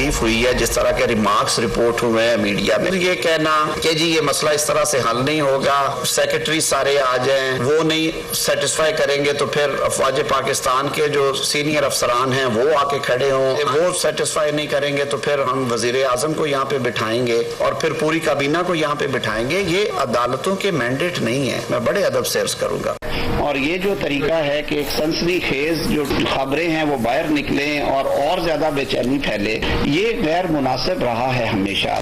तकलीफ हुई है, जिस तरह के रिमार्क्स रिपोर्ट हुए हैं मीडिया में, ये कहना कि जी ये मसला इस तरह से हल नहीं होगा, सेक्रेटरी सारे आ जाएं, वो नहीं सेटिस्फाई करेंगे तो फिर अफवाज पाकिस्तान के जो सीनियर अफसरान हैं वो आके खड़े हों, वो सेटिस्फाई नहीं करेंगे तो फिर हम वजीर आजम को यहाँ पे बिठाएंगे और फिर पूरी काबीना को यहाँ पे बिठाएंगे। ये अदालतों के मैंडेट नहीं है। मैं बड़े अदब से अर्ज करूंगा। और ये जो तरीका है कि एक सनसनीखेज जो खबरें हैं वो बाहर निकलें और ज्यादा बेचैनी फैले, ये गैर मुनासिब रहा है हमेशा।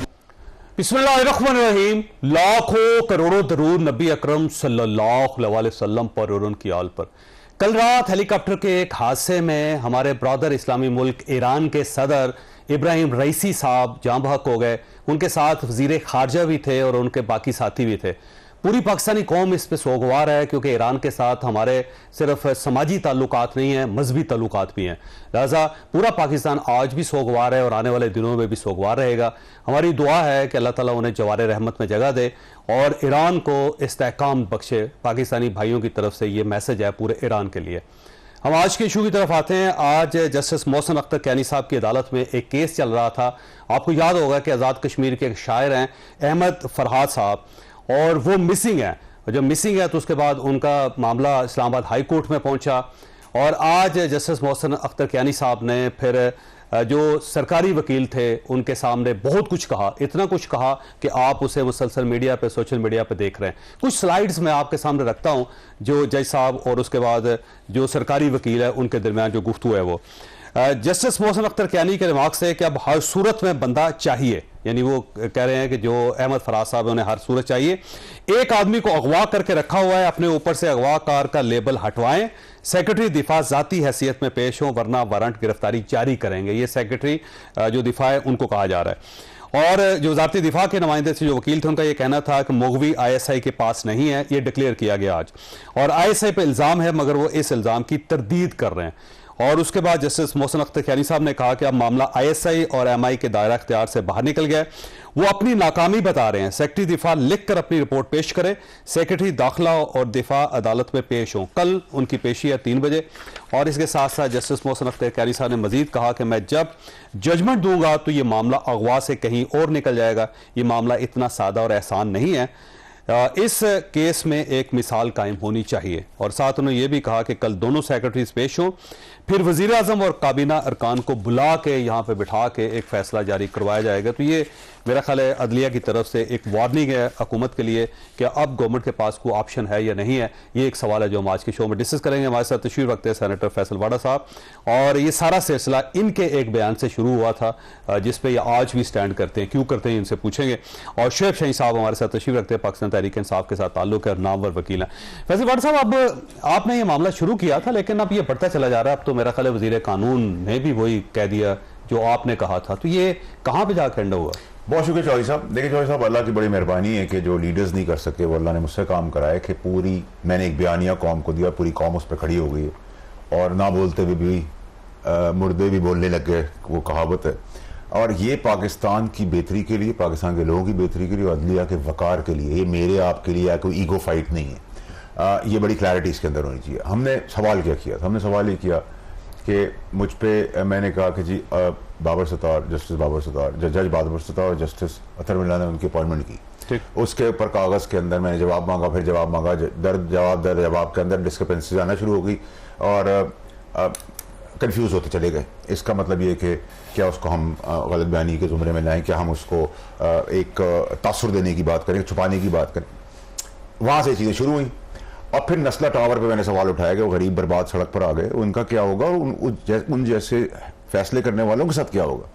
बिस्मिल्लाहिर्रहमानिर्रहीम। लाखों करोड़ों दरूद नबी अकरम सल्लल्लाहु अलैहि वसल्लम पर और उनकी आल पर। कल रात हेलीकॉप्टर के एक हादसे में हमारे ब्रदर इस्लामी मुल्क ईरान के सदर इब्राहिम रईसी साहब जाँ बहक हो गए। उनके साथ वजीर खारजा भी थे और उनके बाकी साथी भी थे। पूरी पाकिस्तानी कौम इस पे सोगवार है क्योंकि ईरान के साथ हमारे सिर्फ समाजी ताल्लुकात नहीं हैं, मजहबी ताल्लुकात भी हैं। लिहाजा पूरा पाकिस्तान आज भी सोगवार है और आने वाले दिनों में भी सोगवार रहेगा। हमारी दुआ है कि अल्लाह ताला उन्हें जवारे रहमत में जगह दे और ईरान को इस्तेहकाम बख्शे। पाकिस्तानी भाइयों की तरफ से ये मैसेज है पूरे ईरान के लिए। हम आज के इशू की तरफ आते हैं। आज जस्टिस मोहसिन अख्तर कैनी साहब की अदालत में एक केस चल रहा था। आपको याद होगा कि आज़ाद कश्मीर के एक शायर हैं अहमद फरहाद साहब, और वो मिसिंग है। जब मिसिंग है तो उसके बाद उनका मामला इस्लामाबाद हाई कोर्ट में पहुंचा और आज जस्टिस मोहसिन अख्तर कैनी साहब ने फिर जो सरकारी वकील थे उनके सामने बहुत कुछ कहा, इतना कुछ कहा कि आप उसे मुसलसल मीडिया पे, सोशल मीडिया पे देख रहे हैं। कुछ स्लाइड्स मैं आपके सामने रखता हूं जो जज साहब और उसके बाद जो सरकारी वकील है उनके दरमियान जो गुफ्तगू है वो। जस्टिस मोहसिन अख्तर कैनी के रिमार्क्स है कि अब हर सूरत में बंदा चाहिए, यानी वो कह रहे हैं कि जो अहमद फराज साहब है उन्हें हर सूरत चाहिए। एक आदमी को अगवा करके रखा हुआ है, अपने ऊपर से अगवाकार का लेबल हटवाएं। सेक्रेटरी दिफा जाती हैसियत में पेश हो वरना वारंट गिरफ्तारी जारी करेंगे। ये सेक्रेटरी जो दिफा है उनको कहा जा रहा है। और जो वज़ारत दिफा के नुमाइंदे से जो वकील थे उनका ये कहना था कि मुगवी ISI के पास नहीं है। ये डिक्लेयर किया गया आज और ISI पे इल्ज़ाम है मगर वो इस इल्ज़ाम की तरदीद कर रहे हैं। और उसके बाद जस्टिस मोहसिन अख्तर कैनी साहब ने कहा कि अब मामला ISI और MI के दायरा इख्तियार से बाहर निकल गया है। वो अपनी नाकामी बता रहे हैं। सेक्रेटरी दिफा लिख कर अपनी रिपोर्ट पेश करें। सेक्रेटरी दाखिला और दिफा अदालत में पेश हों। कल उनकी पेशी है 3 बजे। और इसके साथ साथ जस्टिस मोहसिन अख्तर कैनी साहब ने मजीद कहा कि मैं जब जजमेंट दूंगा तो ये मामला अगवा से कहीं और निकल जाएगा। ये मामला इतना सादा और आसान नहीं है। इस केस में एक मिसाल कायम होनी चाहिए। और साथ उन्होंने ये भी कहा कि कल दोनों सेक्रेटरीज पेश हों, फिर वजीर आजम और काबीना अरकान को बुला के यहाँ पे बिठा के एक फैसला जारी करवाया जाएगा। तो ये मेरा ख्याल है अदलिया की तरफ से एक वार्निंग है हुकूमत के लिए कि अब गवर्नमेंट के पास कोई ऑप्शन है या नहीं है। ये एक सवाल है जो हम आज के शो में डिस्कस करेंगे। हमारे साथ तशरीफ रखते हैं सेनेटर फैसल वाडा साहब, और ये सारा सिलसिला इनके एक बयान से शुरू हुआ था जिसपे ये आज भी स्टैंड करते हैं। क्यों करते हैं इनसे पूछेंगे। और शुएब शाही साहब हमारे साथ तशरीफ रखते हैं, पाकिस्तान तहरीक इंसाफ के साथ ताल्लुक है और नामवर वकील हैं। फैसल वाडा साहब, अब आपने ये मामला शुरू किया था लेकिन अब ये बढ़ता चला जा रहा है। अब तो मेरा ख्याल है वजीर कानून ने भी वही कह दिया जो आपने कहा था, तो ये कहाँ पे जाकर एंड हुआ? बहुत शुक्रिया चौधरी साहब। देखिए चौधरी साहब, अल्लाह की बड़ी मेहरबानी है कि जो लीडर्स नहीं कर सके वो अल्लाह ने मुझसे काम कराया कि पूरी मैंने एक बयानिया कौम को दिया, पूरी कौम उस पर खड़ी हो गई है और ना बोलते हुए भी मुर्दे भी बोलने लग गए, वो कहावत है। और ये पाकिस्तान की बेहतरी के लिए, पाकिस्तान के लोगों की बेहतरी के लिए, अदलिया के वकार के लिए, ये मेरे आपके लिए या कोई ईगो फाइट नहीं है। ये बड़ी क्लैरिटी इसके अंदर होनी चाहिए। हमने सवाल क्या किया था? हमने सवाल ये किया कि मुझ पे मैंने कहा कि जी बाबर सत्तार, जस्टिस बाबर सत्तार, जज बाबर सत्तार और जस्टिस अतर मिल्ला ने उनकी अपॉइंटमेंट की। उसके ऊपर कागज़ के अंदर मैंने जवाब मांगा, फिर जवाब मांगा, दर जवाब के अंदर डिस्क्रिपेंसीज आना शुरू हो गई और कंफ्यूज होते चले गए। इसका मतलब ये कि क्या उसको हम गलत बयानी के ज़ुमरे में लाएं, क्या हम उसको एक तासुर देने की बात करें, छुपाने की बात करें। वहाँ से चीज़ें शुरू हुई और फिर नस्ला टावर पे मैंने सवाल उठाया कि वो गरीब बर्बाद सड़क पर आ गए, उनका क्या होगा, उन जैसे फैसले करने वालों के साथ क्या होगा।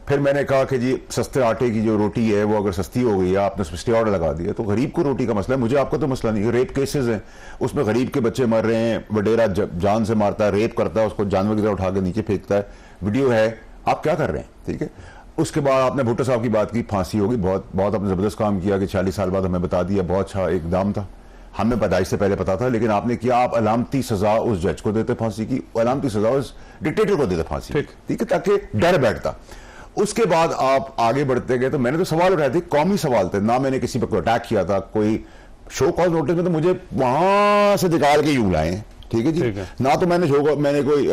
फिर मैंने कहा कि जी सस्ते आटे की जो रोटी है वो अगर सस्ती हो गई है, आपने स्टे ऑर्डर लगा दिया, तो गरीब को रोटी का मसला है, मुझे आपका तो मसला नहीं है। रेप केसेस हैं, उसमें गरीब के बच्चे मर रहे हैं, वडेरा जान से मारता है, रेप करता है, उसको जानवर की तरह उठा के नीचे फेंकता है, वीडियो है। आप क्या कर रहे हैं? ठीक है। उसके बाद आपने भुट्टो साहब की बात की, फांसी होगी, बहुत बहुत आपने ज़बरदस्त काम किया कि 40 साल बाद हमें बता दिया, बहुत अच्छा इकदाम था। हमें पैदाइश से पहले पता था, लेकिन आपने किया, आप अलामती सजा उस जज को देते फांसी की, अलामती सजा उस डिक्टेटर को देते फांसी, ठीक है, ताकि डर बैठता। उसके बाद आप आगे बढ़ते गए। तो मैंने तो सवाल उठाए थे, कौमी सवाल थे, ना मैंने किसी पर कोई अटैक किया था। कोई शो कॉज नोटिस में तो मुझे वहां से निकाल के यूं लाए, ठीक है जी, ना तो मैंने कोई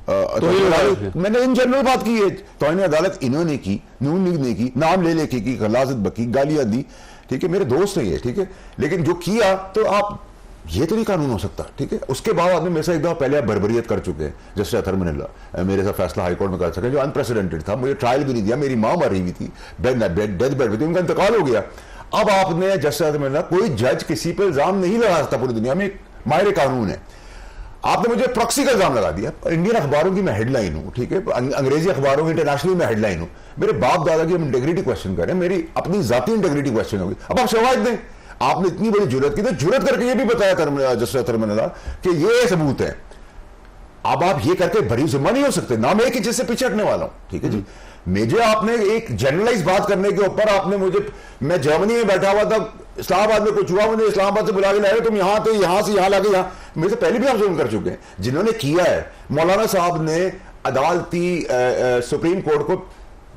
मैंने इन जनरल बात की है, तौहीन अदालत इन्होंने की, नून लीग ने की, नाम ले लेके की, गलाजत बकी, गालियां दी, ठीक है, मेरे दोस्त नहीं है, ठीक है, लेकिन जो किया तो आप ये तो नहीं कानून हो सकता, ठीक है। उसके बाद आपने मेरे से एक दफा पहले आप बर्बरियत कर चुके हैं, जस्टिस अतहर मनिल्ला मेरे साथ फैसला हाईकोर्ट में कर सके, जो अनप्रेसिडेंटेड था, मुझे ट्रायल भी नहीं दिया, मेरी मां मरी हुई थी, डेथ बेड पे थी, उनका इंतकाल हो गया। अब आपने जस्टिस अतहर मनिल्ला, कोई जज किसी पर इल्जाम नहीं लगा सकता पूरी दुनिया में, एक माहिर कानून है, आपने मुझे प्रॉक्सी का इल्जाम लगा दिया। इंडियन अखबारों की मैं हेडलाइन हूं, ठीक है, अंग्रेजी अखबारों की इंटरनेशनल में हेडलाइन हूं, मेरे बाप दादा की हम इंटेग्रिटी क्वेश्चन करें, मेरी अपनी जाती इंटेग्रिटी क्वेश्चन होगी। अब आप शवाहिद दें, आपने इतनी बड़ी जुर्रत की, तो जुर्रत करके ये भी बताया जस्टिस अतहर मनिल्ला कि ये सबूत है। अब आप ये करके बरी जुम्मा नहीं हो सकते ना, मैं एक चीज से पीछे हटने वाला हूं, ठीक है जी। मुझे आपने एक जनरलाइज बात करने के ऊपर आपने मुझे, मैं जर्मनी में बैठा हुआ था, इस्लामाबाद में कुछ हुआ, मुझे इस्लामाबाद से बुला के लाए, तुम यहां थे, यहां से यहां लाके यहां, मेरे से पहले भी आप जुल्म कर चुके हैं। जिन्होंने किया है, मौलाना साहब ने अदालती सुप्रीम कोर्ट को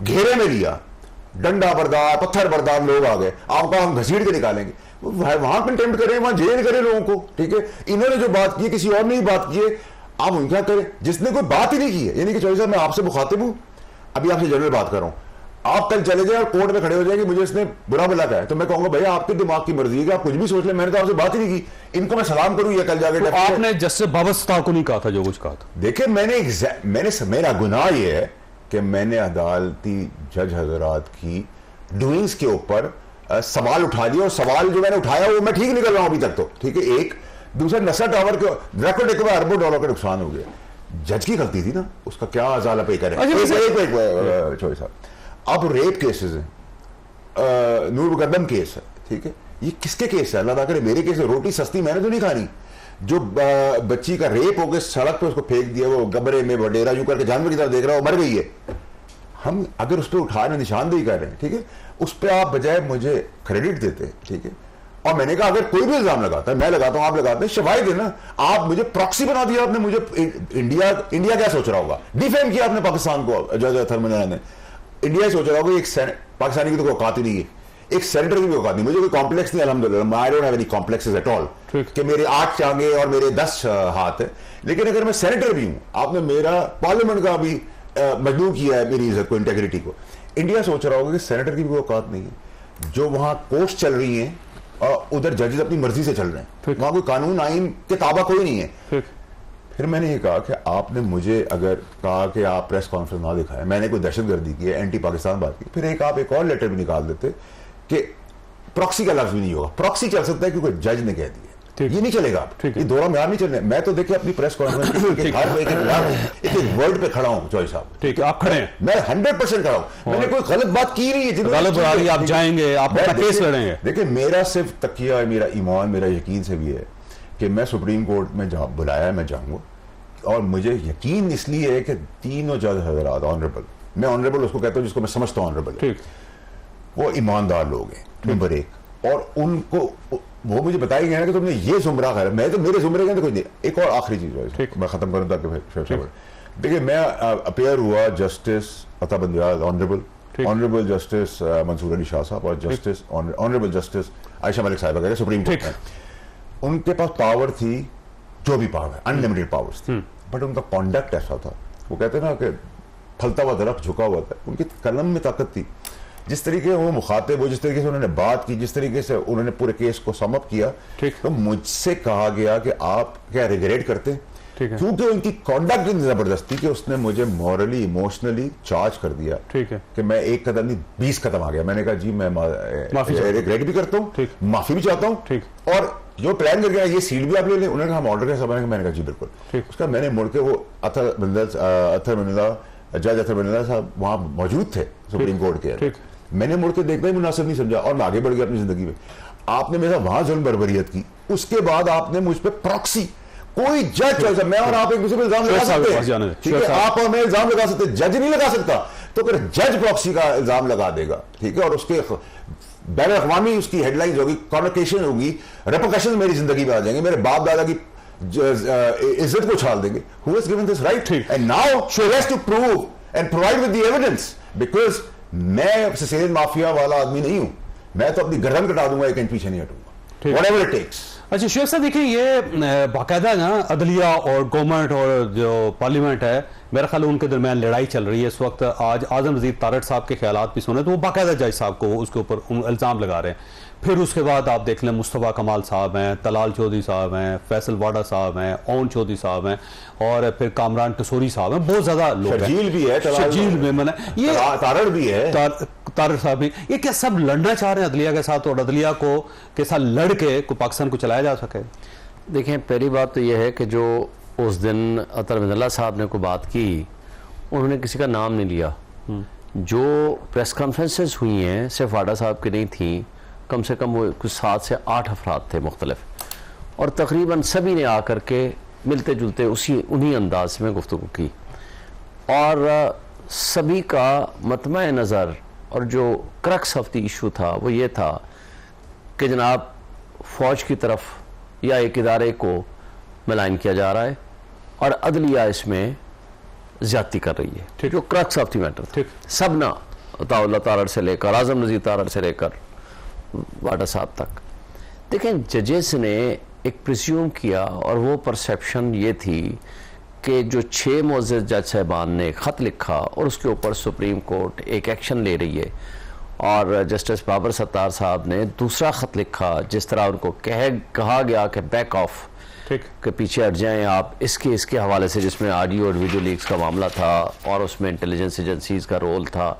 घेरे में लिया, डंडा बरदार, पत्थर बरदार लोग आ गए, आपको हम घसीट के निकालेंगे, वहां कंटेम्प्ट करें, वहां जेल करें लोगों को, ठीक है। इन्होंने जो बात की किसी और ने ही बात की है, आप उनका करें जिसने कोई बात ही नहीं की है। यानी कि चौधरी साहब, मैं आपसे मुखातिब हूं, अभी आपसे जनरल बात कर रहा हूं, आप कल चले जाए और कोर्ट में खड़े हो जाएंगे, मुझे इसने बुरा भला कहा है, तो मैं कहूंगा भैया आपके दिमाग की मर्जी है कि आप कुछ भी सोच लें, मैंने तो आपसे बात ही नहीं की, इनको मैं सलाम करूं या कल जाके तो आपने जस्टिस बाबस्ता को नहीं कहा था जो कुछ कहा था? देखिए, मेरा गुनाह यह है कि मैंने अदालती जज हजरात की डूइंग्स के ऊपर सवाल उठा लिया, और सवाल जो मैंने उठाया वो मैं ठीक निकल रहा हूं अभी तक, तो ठीक है। एक दूसरा, नशा टावर के रिकॉर्ड अरबों डॉलर का नुकसान हो गया, जज की गलती थी ना, उसका क्या अजाला पे करें। चौधरी साहब, अब रेप केसेस हैं, नूर मुकद्दम केस है, ठीक है, ये किसके केस है? अल्लाह ना करे मेरे केस है। रोटी सस्ती मैंने तो नहीं खानी, जो बच्ची का रेप हो गया, सड़क पे उसको फेंक दिया, वो गबरे में बडेरा यूं करके जानवर की तरह देख रहा है, वो मर गई है, हम अगर उस पर उठा रहे, निशानदेही कर रहे हैं, ठीक है, उस पर आप बजाय मुझे क्रेडिट देते हैं, ठीक है। और मैंने कहा अगर कोई भी इल्जाम लगाता है, मैं लगाता हूं, आप लगाते हैं, शवाहिद है ना, आप मुझे प्रॉक्सी बना दिया आपने, मुझे इंडिया क्या सोच रहा होगा, डिफेम किया आपने पाकिस्तान को, जज अतहर मनिल्ला ने, इंडिया सोच रहा होगा एक पाकिस्तानी की तो कोई औकात ही नहीं है, एक सेनेटर की भी औकात नहीं, मुझे कोई कॉम्प्लेक्स नहीं, अल्हम्दुलिल्लाह, I don't have any complexes at all, कि मेरे 8 टांगे और मेरे 10 हाथ है, लेकिन अगर मैं सेनेटर भी हूं, आपने मेरा पार्लियामेंट का भी मजबूर किया है, मेरी इज्जत को, इंटेग्रिटी को। इंडिया सोच रहा होगा कि सेनेटर की भी कोई औकात नहीं है, जो वहां कोर्ट्स चल रही हैं और उधर जजेस अपनी मर्जी से चल रहे हैं, वहां कोई कानून आइन के ताबा कोई नहीं है। फिर मैंने ये कहा कि आपने मुझे अगर कहा कि आप प्रेस कॉन्फ्रेंस ना दिखाए, मैंने कोई दहशतगर्दी की है, एंटी पाकिस्तान बात की, फिर आप एक और लेटर भी निकाल देते कि प्रॉक्सी का लफ्ज भी नहीं होगा। प्रॉक्सी चल सकता है क्योंकि जज ने कह दिया, ये नहीं चलेगा, ये दोहरा म्यार नहीं चलने। मैं तो देखिए अपनी प्रेस कॉन्फ्रेंस एक वर्ड पे खड़ा हूं चौधरी साहब, ठीक है, आप खड़े हैं, मैं 100% खड़ा हूं, मैंने कोई गलत बात की नहीं है, गलत बता रही, आप जाएंगे, आप अपना केस लड़ेंगे। देखिए, मेरा सिर्फ तकिया, मेरा ईमान, मेरा यकीन से भी है कि मैं सुप्रीम कोर्ट में जहां बुलाया मैं जाऊंगा, और मुझे यकीन इसलिए है कि तीनों जज हजरात ऑनरेबल, मैं ऑनरेबल उसको कहता हूं जिसको मैं समझता हूं ऑनरेबल है, वो ईमानदार लोग हैं, नंबर एक, और उनको वो मुझे बताया गया कि तुमने ये जुमरा कर, मैं तो मेरे जुमरे के अंदर कुछ नहीं। एक और आखिरी चीज मैं खत्म करूं ताकि देखिए, मैं अपेयर हुआ justice Ata Bandial, honourable justice Mansoor Ali Shah साहब और justice honourable justice Ayesha Malik साहिबा के सुप्रीम कोर्ट में। उनके पास पावर थी, जो भी पावर, अनलिमिटेड पावर्स थी, बट उनका कॉन्डक्ट ऐसा था, वो कहते हैं ना कि फलता हुआ दरख्त झुका हुआ था, उनकी कलम में ताकत थी, जिस तरीके वो मुखातिब, वो जिस तरीके से उन्होंने बात की, जिस तरीके से उन्होंने पूरे केस को सम अप किया, तो मुझसे कहा गया कि आप क्या रिग्रेट करते हैं, क्योंकि उनकी कॉन्डक्ट इतनी जबरदस्त थी कि उसने मुझे मॉरली इमोशनली चार्ज कर दिया, ठीक है, कि मैं एक कदम नहीं 20 कदम आ गया। मैंने कहा जी मैं रिग्रेट भी करता हूँ, माफी भी चाहता हूँ, और जो प्लान करके ये सीट भी आप ले लें। उन्होंने कहा हम ऑर्डर कैसे बनाएंगे, मैंने कहा जी बिल्कुल। उसका मैंने मुड़ के वो अतहर मनिल्ला, जज अतहर मनिल्ला साहब वहां मौजूद थे सुप्रीम कोर्ट के, मैंने मुड़ के देखना ही मुनासिब नहीं समझा और मैं आगे बढ़ गया अपनी जिंदगी में। आपने मेरे साथ वहां जुल्म बर्बरियत की, उसके बाद आपने मुझ पर प्रॉक्सी, कोई जज, मैं और आप एक दूसरे पर इल्जाम लगा सकते हैं, ठीक है, आप और मैं इल्जाम लगा सकते, जज नहीं लगा सकता, तो फिर जज प्रॉक्सी का इल्जाम लगा देगा, ठीक है, और उसके बैन अक़वामी उसकी हेडलाइंस होगी, कॉन्वोकेशन होगी, रेपरकशन मेरी जिंदगी में आ जाएंगे, मेरे बाप दादा की इज्जत को उछाल देंगे। Who has given this right? And now she has to prove and provide with the evidence, because मैं सिसेलियन माफिया वाला आदमी नहीं हूं, मैं तो अपनी गर्दन कटा दूंगा, एक इंच पीछे नहीं हटूंगा, whatever it takes। अच्छा शेख साहब देखें, ये बाकायदा ना अदलिया और गवर्नमेंट और जो पार्लियामेंट है, मेरा ख्याल उनके दरमियान लड़ाई चल रही है इस वक्त। आज आजम रजीक तारड़ साहब के ख्यालात भी सुने तो वो बाकायदा जज साहब को उसके ऊपर इल्ज़ाम लगा रहे हैं। फिर उसके बाद आप देख लें मुस्तफ़ा कमाल साहब हैं, तलाल चौधरी साहब हैं, फैसल वाडा साहब हैं, ओन चौधरी साहब हैं, और फिर कामरान टसूरी साहब हैं, बहुत ज़्यादा लोग हैं। शर्जील भी है, शर्जील में मैंने ये तारड़ भी है, तारड़ साहब भी, ये क्या सब लड़ना चाह रहे हैं अदलिया के साथ और अदलिया को के साथ लड़ के पाकिस्तान को चलाया जा सके? देखें, पहली बात तो यह है कि जो उस दिन अतर मिनल्ला साहब ने कोई बात की, उन्होंने किसी का नाम नहीं लिया। जो प्रेस कॉन्फ्रेंसेस हुई हैं सिर्फ वाडा साहब की नहीं थी, कम से कम वो कुछ 7 से 8 अफराद थे मुख्तलिफ, और तकरीबन सभी ने आकर के मिलते जुलते उन्हीं अंदाज में गुफ्तगू की, और सभी का मतमा नज़र और जो क्रक्स ऑफ द इशू था वो ये था कि जनाब फ़ौज की तरफ या एक इदारे को मलाइन किया जा रहा है और अदलिया इसमें ज्यादती कर रही है, जो क्रक्स ऑफ द मैटर था। सब ना अताउल्लाह तारड़ से लेकर आज़म रज़ीक तारड़ से लेकर वाडा साहब तक, देखें जजेस ने एक प्रिज्यूम किया और वो परसेप्शन ये थी कि जो 6 मोअज़्ज़ज़ जज साहबान ने ख़त लिखा और उसके ऊपर सुप्रीम कोर्ट एक एक्शन ले रही है, और जस्टिस बाबर सत्तार साहब ने दूसरा ख़त लिखा जिस तरह उनको कहा गया कि बैक ऑफ, ठीक, कि पीछे हट जाएं आप इसके हवाले से, जिसमें ऑडियो और वीडियो लीक्स का मामला था और उसमें इंटेलिजेंस एजेंसीज का रोल था,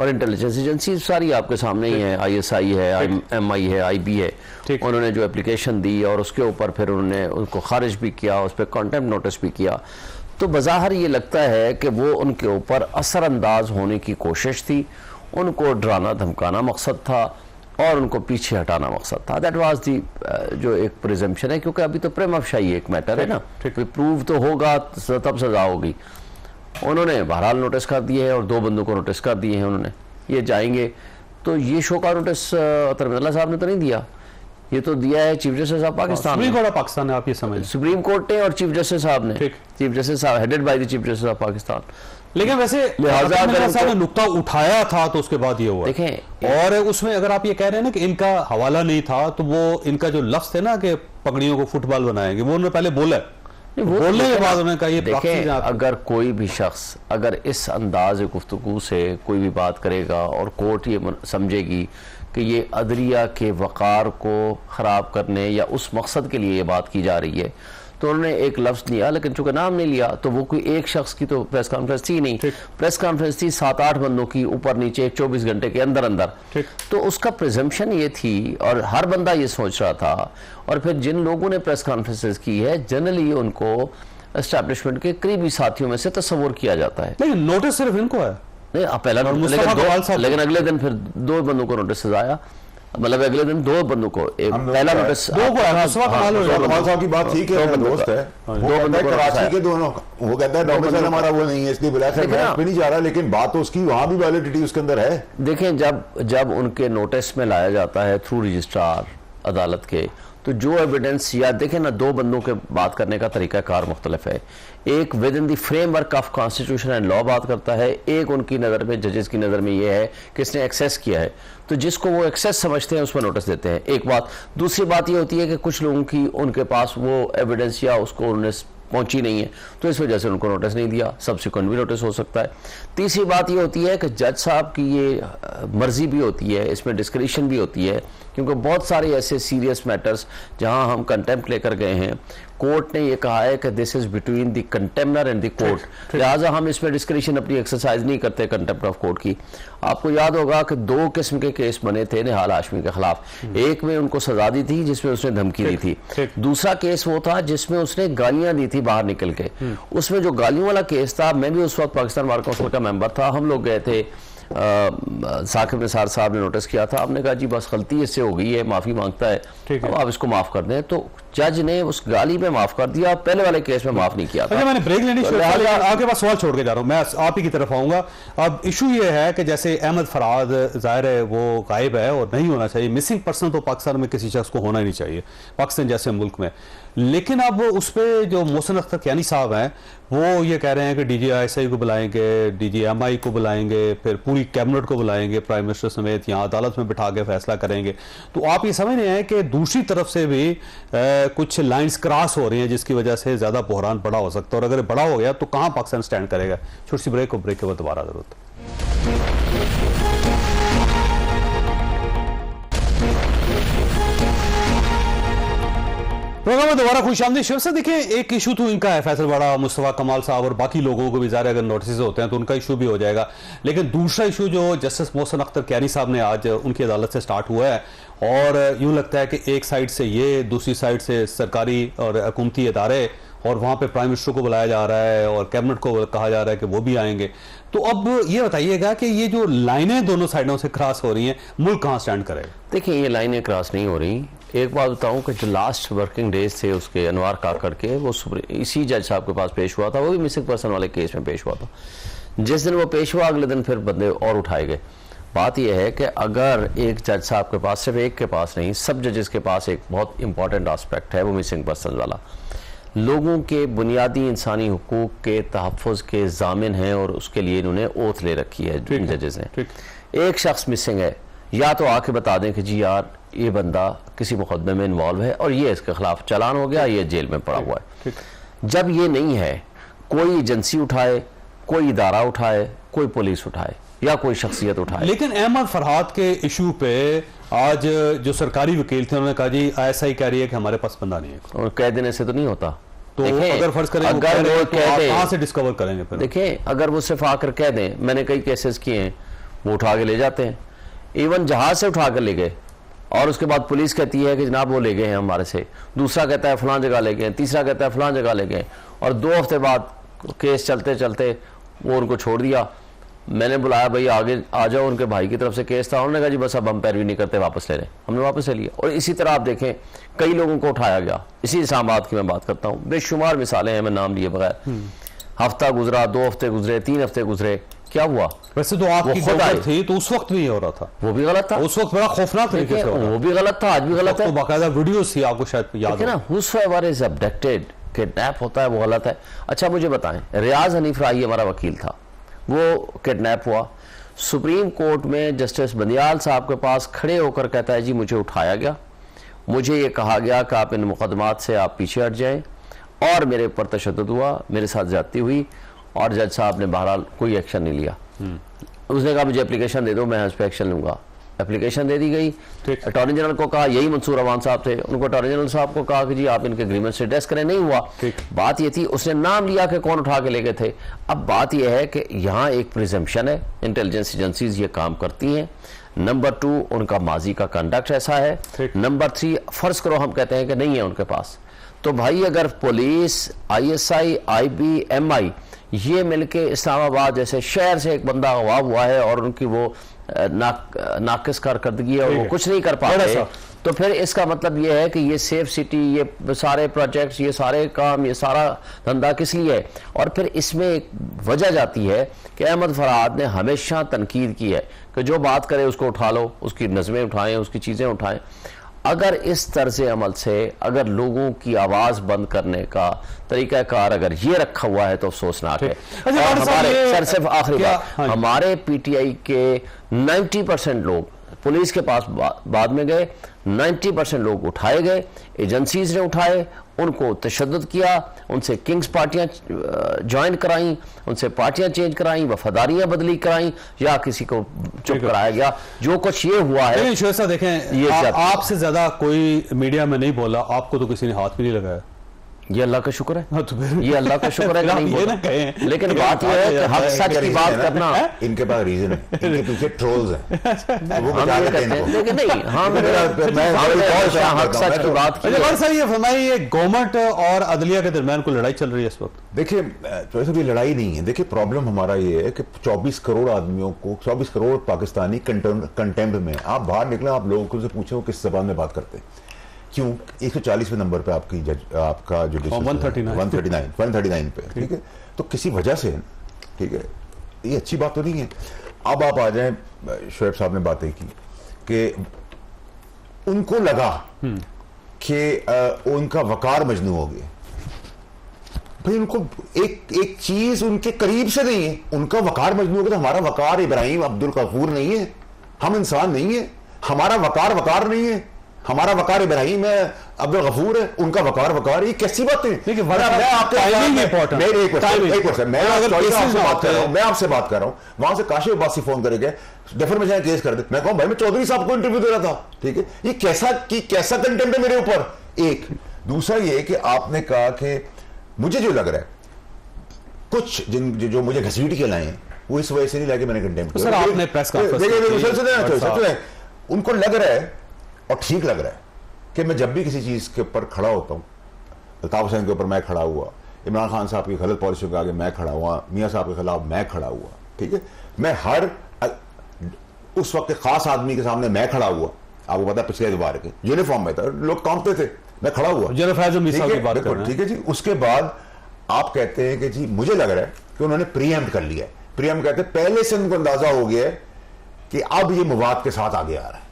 और इंटेलिजेंस एजेंसी सारी आपके सामने ही है, ISI है, MI है, IB है। उन्होंने जो एप्लीकेशन दी और उसके ऊपर फिर उन्होंने उनको खारिज भी किया, उस पर कंटेम्प्ट नोटिस भी किया, तो बज़ाहिर ये लगता है कि वो उनके ऊपर असरअंदाज होने की कोशिश थी, उनको डराना धमकाना मकसद था और उनको पीछे हटाना मकसद था। दैट वाज दी जो एक प्रिजम्पशन है, क्योंकि अभी तो प्रेमा फशाई एक मैटर है ना, प्रूव तो होगा तब सजा होगी। उन्होंने बहरहाल नोटिस कर दिए है और 2 बंदों को नोटिस कर दिए हैं उन्होंने, ये जाएंगे। तो ये शो का नोटिस अतर मिनल्ला साहब ने तो नहीं दिया, ये तो दिया है chief justice of Pakistan, supreme court of Pakistan ने, आप ये समझ, सुप्रीम कोर्ट ने और चीफ जस्टिस साहब ने, चीफ जस्टिस साहब headed by the chief justice of Pakistan. लेकिन वैसे लिहाजा अगर नुक्ता उठाया था तो उसके बाद ये हुआ। देखें, और उसमें अगर आप ये कह रहे हैं ना कि इनका हवाला नहीं था, तो वो इनका जो लफ्ज थे ना कि पगड़ियों को फुटबॉल बनाएंगे, वो उन्होंने पहले बोला, बोलने के बाद उन्होंने कहा ये देखें, अगर कोई भी शख्स अगर इस अंदाज गुफ्तगू से कोई भी बात करेगा और कोर्ट ये समझेगी कि ये अदलिया के वक़ार को ख़राब करने या उस मकसद के लिए ये बात की जा रही है, तो उन्होंने एक लफ्ज़ लिया, लेकिन चूंकि नाम नहीं लिया तो वो कोई एक शख्स की तो प्रेस कॉन्फ्रेंस थी नहीं, प्रेस कॉन्फ्रेंस थी 7-8 बंदों की, ऊपर नीचे 24 घंटे के अंदर अंदर, तो उसका प्रिजम्पशन ये थी और हर बंदा ये सोच रहा था। और फिर जिन लोगों ने प्रेस कॉन्फ्रेंसेस की है जनरली उनको एस्टैब्लिशमेंट के करीबी साथियों में से तस्वुर किया जाता है। लेकिन नोटिस सिर्फ इनको है नहीं, पहला लेकिन अगले दिन फिर 2 बंदों को नोटिस आया, मतलब अगले दिन 2 बंदों को, एक पहला नोटिस 2 को कमाल साहब की बात ठीक है, दोस्त है, 2 बंदे कराची के दोनों, वो कहता है डोमिसाइल हमारा वो नहीं है इसलिए बुलाया पे नहीं जा रहा, लेकिन बात तो उसकी वहां भी वैलिडिटी उसके अंदर है। देखें, जब उनके नोटिस में लाया जाता है थ्रू रजिस्ट्रार अदालत के, तो जो एविडेंस, या देखें ना, 2 बंदों के बात करने का तरीका कार मुख्तलिफ है। एक with in the framework of constitution and law बात करता है, एक उनकी नज़र में, जजेस की नज़र में ये है कि इसने एक्सेस किया है, तो जिसको वो एक्सेस समझते हैं उस पर नोटिस देते हैं। एक बात। दूसरी बात ये होती है कि कुछ लोगों की उनके पास वो एविडेंस या उसको उन्हें पहुंची नहीं है, तो इस वजह से उनको नोटिस नहीं दिया, सब्सिक्वेंट भी नोटिस हो सकता है। तीसरी बात ये होती है कि जज साहब की ये मर्जी भी होती है, इसमें डिस्क्रिशन भी होती है, क्योंकि बहुत सारे ऐसे सीरियस मैटर्स जहां हम कंटेम्प्ट लेकर गए हैं, कोर्ट ने ये कहा है कि this is between the contemnor and the court, लिहाजा हम इसमें डिस्क्रिशन अपनी एक्सरसाइज नहीं करते कंटेम्प्ट ऑफ कोर्ट की। आपको याद होगा कि 2 किस्म के केस बने थे निहाल हाशमी के खिलाफ, एक में उनको सजा दी थी जिसमें उसने धमकी दी थी, दूसरा केस वो था जिसमें उसने गालियां दी थी बाहर निकल के। उसमें जो गालियों वाला केस था, मैं भी उस वक्त पाकिस्तान बार काउंसिल का मेंबर था, हम लोग गए थे, साकिब निसार साहब ने नोटिस किया था, हमने कहा जी बस गलती इससे हो गई है, माफी मांगता है, अब आप इसको माफ कर दें, तो जज ने उस गाली में माफ कर दिया, पहले वाले केस में माफ नहीं किया था। मैंने ब्रेक लेनी शुरू की, आपके पास सवाल छोड़ के जा रहा हूं, मैं आप ही की तरफ आऊंगा। अब इशू ये है कि जैसे अहमद फराद जाहिर है वो गायब है और नहीं होना चाहिए, मिसिंग पर्सन तो पाकिस्तान में किसी शख्स को होना ही नहीं चाहिए, पाकिस्तान जैसे मुल्क में। लेकिन अब उस पर जो मोहसिन अख्तर कियानी साहब हैं वो ये कह रहे हैं कि DGI को बुलाएंगे, DGMI को बुलाएंगे, फिर पूरी पूरी कैबिनेट को बुलाएंगे, प्राइम मिनिस्टर समेत, यहाँ अदालत में बिठा के फैसला करेंगे। तो आप ये समझ रहे हैं कि दूसरी तरफ से भी कुछ लाइंस क्रॉस हो रही हैं जिसकी वजह से ज्यादा बहरान बड़ा हो सकता है, और अगर बड़ा हो गया तो कहाँ पाकिस्तान स्टैंड करेगा। छोटी सी ब्रेक के बाद दोबारा जरूरत है। प्रोग्राम में दोबारा खुशामदीद। शिव से देखिए, एक इशू तो इनका है फैसलवाड़ा, मुस्तफा कमाल साहब और बाकी लोगों को भी ज़ाहिर अगर नोटिस होते हैं तो उनका इशू भी हो जाएगा, लेकिन दूसरा इशू जो जस्टिस मोहसिन अख्तर क्यानी साहब ने आज उनकी अदालत से स्टार्ट हुआ है, और यूं लगता है कि एक साइड से ये, दूसरी साइड से सरकारी और हुकूमती इदारे, और वहाँ पे प्राइम मिनिस्टर को बुलाया जा रहा है और कैबिनेट को कहा जा रहा है कि वो भी आएंगे। तो अब ये बताइएगा कि ये जो लाइनें दोनों साइडों से क्रॉस हो रही हैं, मुल्क कहाँ स्टैंड करेगा? देखिए, ये लाइनें क्रॉस नहीं हो रही। एक बात बताऊं कि जो लास्ट वर्किंग डेज थे उसके, अनवार काकड़ के, वो इसी जज साहब के पास पेश हुआ था, वो भी मिसिंग पर्सन वाले केस में पेश हुआ था। जिस दिन वो पेश हुआ अगले दिन फिर बंदे और उठाए गए। बात यह है कि अगर एक जज साहब के पास, सिर्फ एक के पास नहीं, सब जजेस के पास एक बहुत इंपॉर्टेंट एस्पेक्ट है, वो मिसिंग पर्सन वाला। लोगों के बुनियादी इंसानी हुकूक के तहफ़्फ़ुज़ के ज़ामिन हैं और उसके लिए इन्होंने ओथ ले रखी है इन जजेस ने। एक शख्स मिसिंग है, या तो आके बता दें कि जी यार ये बंदा किसी मुकदमे में इन्वॉल्व है और ये इसके खिलाफ चालान हो गया, ये जेल में पड़ा हुआ है। जब ये नहीं है, कोई एजेंसी उठाए, कोई इदारा उठाए, कोई पुलिस उठाए या कोई शख्सियत उठाए। लेकिन अहमद फरहाद के इशू पे आज जो सरकारी वकील थे उन्होंने कहा जी ऐसा ही कह रही है कि हमारे पास बंदा नहीं है, और कह देने से तो नहीं होता। तो अगर फर्ज करें अगर वो कह दें, कहां से डिस्कवर करेंगे फिर? देखिए, अगर वो सिर्फ आकर कह दें, मैंने कई केसेस किए हैं, वो उठा के ले जाते हैं, इवन जहाज से उठा कर ले गए, और उसके बाद पुलिस कहती है कि जनाब वो ले गए हैं हमारे से, दूसरा कहता है फलां जगह ले गए, तीसरा कहता है फलां जगह ले गए, और 2 हफ्ते बाद केस चलते चलते वो उनको छोड़ दिया। मैंने बुलाया, भाई आगे आ जाओ, उनके भाई की तरफ से केस था, उन्होंने कहा जी बस अब हम पैरवी नहीं करते, वापस ले रहे। हमने वापस ले लिया। और इसी तरह आप देखें कई लोगों को उठाया गया। इसी इस्लामाबाद की मैं बात करता हूँ, बेशुमार मिसालें हैं, मैं नाम लिए बगैर। हफ्ता गुजरा, 2 हफ्ते गुजरे, 3 हफ्ते गुजरे, क्या हुआ? वैसे तो आपकी गवर्नमेंट थी तो उस वक्त भी हो रहा था, वो भी गलत था, उस वक्त बड़ा खौफनाक तरीके से, वो भी गलत था, आज भी गलत है। तो बाकायदा वीडियोस थी, आपको शायद याद है ना, हुसएवर इज अबडक्टेड, किडनैप होता है, वो गलत है। अच्छा मुझे बताएं, रियाज हनीफ राही हमारा वकील था, वो किडनैप हुआ, सुप्रीम कोर्ट में जस्टिस बंदियाल साहब के पास खड़े होकर कहता है जी मुझे उठाया गया, मुझे ये कहा गया कि आप इन मुकदमात से आप पीछे हट जाएं, और मेरे ऊपर तशद्दुद हुआ, मेरे साथ ज्यादती हुई, और जज साहब ने बहरहाल कोई एक्शन नहीं लिया। उसने कहा मुझे एप्लीकेशन दे दो, मैं उस पर एक्शन लूंगा। एप्लीकेशन दे दी गई, अटॉर्नी जनरल को कहा, यही मंसूर अवान साहब थे, उनको अटॉर्नी जनरल साहब को कहा कि जी आप इनके एग्रीमेंट से एड्रेस करें, नहीं हुआ। बात ये थी, उसने नाम लिया कि कौन उठा के ले गए थे। अब बात यह है कि यहाँ एक प्रिजम्पशन है, इंटेलिजेंस एजेंसीज ये काम करती हैं। नंबर 2, उनका माजी का कंडक्ट ऐसा है। नंबर 3, फर्ज करो हम कहते हैं कि नहीं है उनके पास, तो भाई अगर पुलिस, ISI, IB, MI ये मिलके इस्लामाबाद जैसे शहर से एक बंदा गवाह हुआ है और उनकी वो नाकिस कारकर्दगी है और वो कुछ नहीं कर पाते, तो फिर इसका मतलब ये है कि ये सेफ सिटी, ये सारे प्रोजेक्ट्स, ये सारे काम, ये सारा धंधा किस लिए है। और फिर इसमें एक वजह जाती है कि अहमद फरहाद ने हमेशा तनकीद की है कि जो बात करे उसको उठा लो, उसकी नज़में उठाएं, उसकी चीज़ें उठाएं। अगर इस तर्ज अमल से अगर लोगों की आवाज बंद करने का तरीकाकार अगर ये रखा हुआ है तो अफसोसनाक है। और हमारे सिर्फ आखिरी बात, हमारे PTI के 90% लोग पुलिस के पास बाद में गए, 90% लोग उठाए गए, एजेंसीज ने उठाए, उनको तशद्दुद किया, उनसे किंग्स पार्टियां ज्वाइन कराई, उनसे पार्टियां चेंज कराई, वफादारियां बदली कराई, या किसी को चुप कराया गया। जो कुछ ये हुआ है, शोसा देखें, ये आपसे ज्यादा कोई मीडिया में नहीं बोला, आपको तो किसी ने हाथ भी नहीं लगाया। ये अल्लाह का शुक्र है, ये अल्लाह का शुक्र है कि नहीं बोला। लेकिन बात यह है कि हक सच की बात करना, इनके पास रीजन है, इनके पीछे ट्रोल्स हैं, वो बता देते हैं। लेकिन नहीं, हाँ हक सच की बात की। सर ये फरमाइए, गवर्नमेंट और अदलिया के दरमियान कोई लड़ाई चल रही है इस वक्त? देखिए, तो ऐसा कोई लड़ाई नहीं है। देखिए, प्रॉब्लम हमारा ये है कि 24 करोड़ आदमियों को, 24 करोड़ पाकिस्तानी कंटेम्प्ट में। आप बाहर निकले, आप लोगों से पूछे वो किस जबान में बात करते हैं, क्यों? 140वें नंबर पे आपका जो 139 पे, ठीक है, तो किसी वजह से, ठीक है, ये अच्छी बात तो नहीं है। अब आप आ जाएं, शोएब साहब ने बातें की कि उनको लगा कि उनका वकार मजनू हो गया। भाई उनको एक चीज उनके करीब से नहीं है, उनका वकार मजनू होगा। तो हमारा वकार इब्राहिम अब्दुल गफूर नहीं है, हम इंसान नहीं है। हमारा वकार नहीं है, हमारा वकार इब्राहिम है, अब्दुल गफूर है, उनका वकार है। ये कैसी बात है? मैं आपसे बात कर रहा हूं, वहां से काशिफ अब्बासी फोन करके डेफर्मेशन केस कर दे, मैं कहूं भाई मैं चौधरी साहब को इंटरव्यू दे रहा था, ठीक है। ये कैसा कंटेंट है मेरे ऊपर? एक दूसरा ये कि आपने कहा कि मुझे जो लग रहा है कुछ जो मुझे घसीट के लाए हैं वो इस वजह से नहीं लाके मैंने कंटेम्प्ट किया। सर आपने प्रेस कॉन्फ्रेंस उनको लग रहा है और ठीक लग रहा है कि मैं जब भी किसी चीज के ऊपर खड़ा होता हूं, अल्ताफ हुसैन के ऊपर मैं खड़ा हुआ, इमरान खान साहब की गलत पॉलिसियों के आगे मैं खड़ा हुआ, मियां साहब के खिलाफ मैं खड़ा हुआ, ठीक है। मैं हर उस वक्त के खास आदमी के सामने मैं खड़ा हुआ, आपको पता है पिछले दोबार के यूनिफॉर्म में था, लोग कांपते थे, मैं खड़ा हुआ, ठीक है जी। उसके बाद आप कहते हैं कि जी मुझे लग रहा है कि उन्होंने प्रीएम्प्ट कर लिया है। प्रीएम्प्ट कहते हैं पहले से उनको अंदाजा हो गया है कि अब ये मवाद के साथ आगे आ रहा है,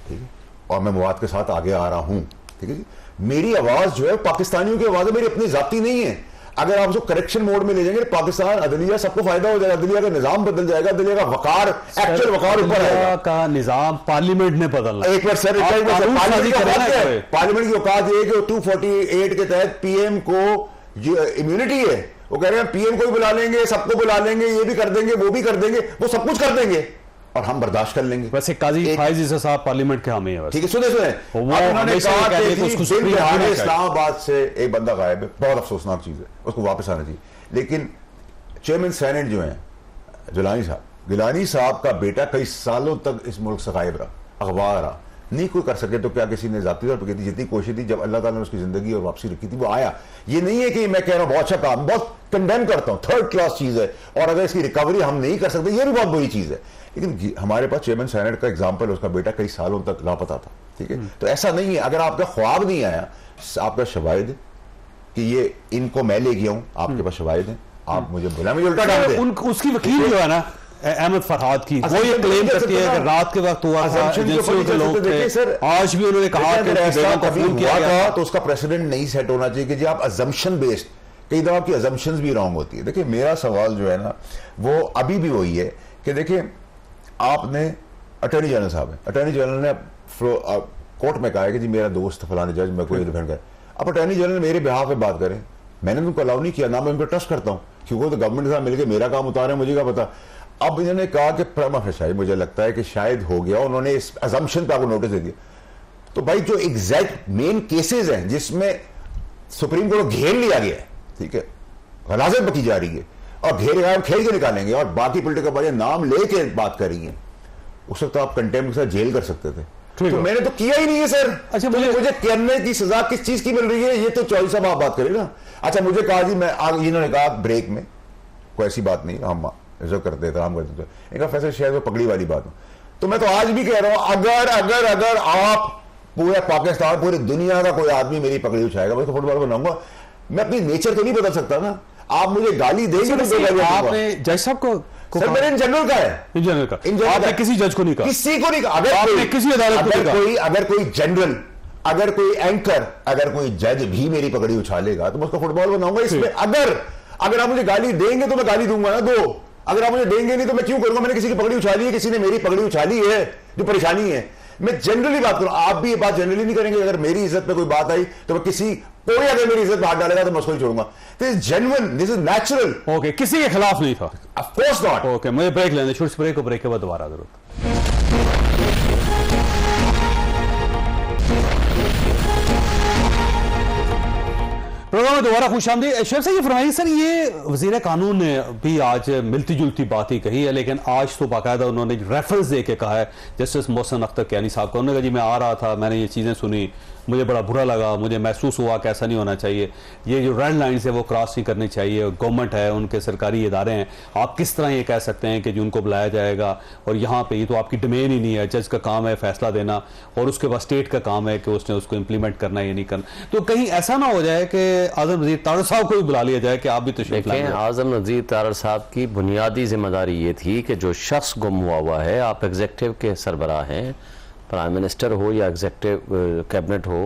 ठीक है, और मैं मवाद के साथ आगे आ रहा हूं, ठीक है जी। मेरी आवाज जो है पाकिस्तानियों की आवाज है, मेरी अपनी जाती नहीं है। अगर आप उसको करेक्शन मोड में ले जाएंगे पाकिस्तान अदलिया सबको फायदा हो जाएगा, अदलिया का निजाम बदल जाएगा, अदलिया का वकार एक्चुअल वकार ऊपर आएगा का निजाम पार्लियामेंट ने बदलना। एक बार सर पार्लियामेंट की औकात ये कि 248 के तहत पीएम को इम्यूनिटी है, वो कह रहे हैं पीएम को भी बुला लेंगे, सबको बुला लेंगे, ये भी कर देंगे, वो भी कर देंगे, वो सब कुछ कर देंगे और हम बर्दाश्त कर लेंगे। वैसे काजी फाइज ईसा साहब पार्लियामेंट के हामी है, ठीक है। सुने इस्लामाबाद से एक बंदा गायब है, बहुत अफसोसनाक चीज है, उसको वापस आना चाहिए। लेकिन चेयरमैन सेनेट जो है गिलानी साहब का बेटा कई सालों तक इस मुल्क से गायब रहा, अखबार रहा, नहीं कोई कर सके तो क्या किसी ने जाती तौर पर की थी, जितनी कोशिश थी, जब अल्लाह ताला ने उसकी जिंदगी और वापसी रखी थी वो आया। ये नहीं है कि मैं कह रहा हूं बहुत अच्छा काम, बहुत कंडेम करता हूं, थर्ड क्लास चीज है, और अगर इसकी रिकवरी हम नहीं कर सकते ये भी बहुत बुरी चीज है। लेकिन हमारे पास चेयरमैन सेनेट का एग्जाम्पल, उसका बेटा कई सालों तक लापता था, ठीक है। तो ऐसा नहीं है, अगर आपका ख्वाब नहीं आया, आपका शवाहिद कि ये इनको मैं ले गया हूं, आपके पास शवाहिद है, आप मुझे बोला, मुझे उल्टा डाल दे। उसकी वकील जो है ना अहमद फरहाद की, वो ये क्लेम करती है कि रात के वक्त हुआ था, एजेंसियों के लोग थे, आज भी उन्होंने कहा कि कबूल किया गया तो उसका प्रेसिडेंट नहीं सेट होना चाहिए कि जी आप अजम्पशन बेस्ड, कई दफा आपकी अजम्पशंस भी रॉन्ग होती है। देखिए मेरा सवाल जो है ना वो अभी भी वही है कि देखिए आपने अटॉर्नी जनरल साहब है, अटॉर्नी जनरल ने कोर्ट में कहा है कि जी मेरा दोस्त फलाने जज मैं कोई डिफेंड करे, अब अटॉर्नी जनरल मेरे बिहाफ पे बात करें, मैंने उनको अलाउ नहीं किया, ना मैं उन पर ट्रस्ट करता हूँ, क्योंकि तो गवर्नमेंट के साथ मिलकर मेरा काम उतारे, मुझे क्या पता। अब इन्होंने कहा कि प्रमा फेशाई, मुझे लगता है कि शायद हो गया, उन्होंने इस अजम्पशन पे आपको नोटिस दे दिया। तो भाई जो एग्जैक्ट मेन केसेस हैं जिसमें सुप्रीम कोर्ट को घेर लिया गया है, ठीक है, गलाजत बकी जा रही है और घेर के निकालेंगे और बाकी पोलिटिकल पार्टियां नाम लेके बात कर रही हैं, उस वक्त तो आप कंटेम्प्ट के साथ जेल कर सकते थे। तो मैंने तो किया ही नहीं है सर। अच्छा मुझे करने की सजा किस चीज की मिल रही है, ये तो चौधरी साहब आप बात करें ना। अच्छा मुझे कहा जी मैं इन्होंने कहा ब्रेक में कोई ऐसी बात नहीं, हम जो करते थे हम करते थे, इनका फैसला शायद वो पगड़ी वाली बात हो। तो मैं तो आज भी कह रहा हूं अगर आप पूरे पाकिस्तान पूरी दुनिया का कोई आदमी मेरी पगड़ी उठाएगा मैं तो फुटबॉल बनाऊंगा, मैं अपनी नेचर तो नहीं बदल सकता ना। आप मुझे गाली देंगे तो आपने जज साहब को सर मैंने इन जनरल का है, इन जनरल का आपने किसी जज को नहीं कहा, किसी को नहीं कहा। किसी अदालत को अगर कोई जनरल, अगर कोई एंकर, अगर कोई जज भी मेरी पगड़ी उछालेगा तो मैं उसको फुटबॉल बनाऊंगा। इसमें अगर आप मुझे गाली देंगे तो मैं गाली दूंगा ना, दो। अगर आप मुझे देंगे नहीं तो मैं क्यों करूंगा? मैंने किसी की पगड़ी उछाली है, किसी ने मेरी पगड़ी उछाली है, जो परेशानी है। मैं जनरली बात करूं, आप भी ये बात जनरली नहीं करेंगे। अगर मेरी इज्जत पे कोई बात आई तो मैं कोई अगर मेरी इज्जत हाथ डालेगा तो मैं उसको ही छोड़ूंगा। This is genuine, this is natural. Okay, किसी के खिलाफ नहीं था, ऑफ कोर्स नॉट। ओके, मुझे ब्रेक लेने, छोटी ब्रेक को, ब्रेक के बाद दोबारा जरूरत। प्रोग्राम में दोबारा खुशामदीद। शेख साहब ये फरमाइए सर, ये वजीर कानून ने भी आज मिलती जुलती बात ही कही है, लेकिन आज तो बाकायदा उन्होंने रेफरेंस दे के कहा है जस्टिस मोहसिन अख्तर कियानी साहब का। उन्होंने कहा जी मैं आ रहा था, मैंने ये चीज़ें सुनी, मुझे बड़ा बुरा लगा, मुझे महसूस हुआ कि ऐसा नहीं होना चाहिए, ये जो रेड लाइन्स है वो क्रॉस नहीं करनी चाहिए, गवर्नमेंट है, उनके सरकारी इदारे हैं, आप किस तरह ये कह सकते हैं कि जो उनको बुलाया जाएगा और यहाँ पे ये तो आपकी डोमेन ही नहीं है, जज का काम है फैसला देना और उसके बाद स्टेट का काम है कि उसने उसको इम्प्लीमेंट करना या नहीं करना। तो कहीं ऐसा ना हो जाए कि आजम नज़ीर तारड़ साहब को भी बुला लिया जाए कि आप भी तशरीफ लाएं। आजम नज़ीर तारड़ साहब की बुनियादी जिम्मेदारी ये थी कि जो शख्स गुम हुआ है, आप एग्जीक्यूटिव के सरबराह हैं, प्राइम मिनिस्टर हो या एग्जीक्यूटिव कैबिनेट हो,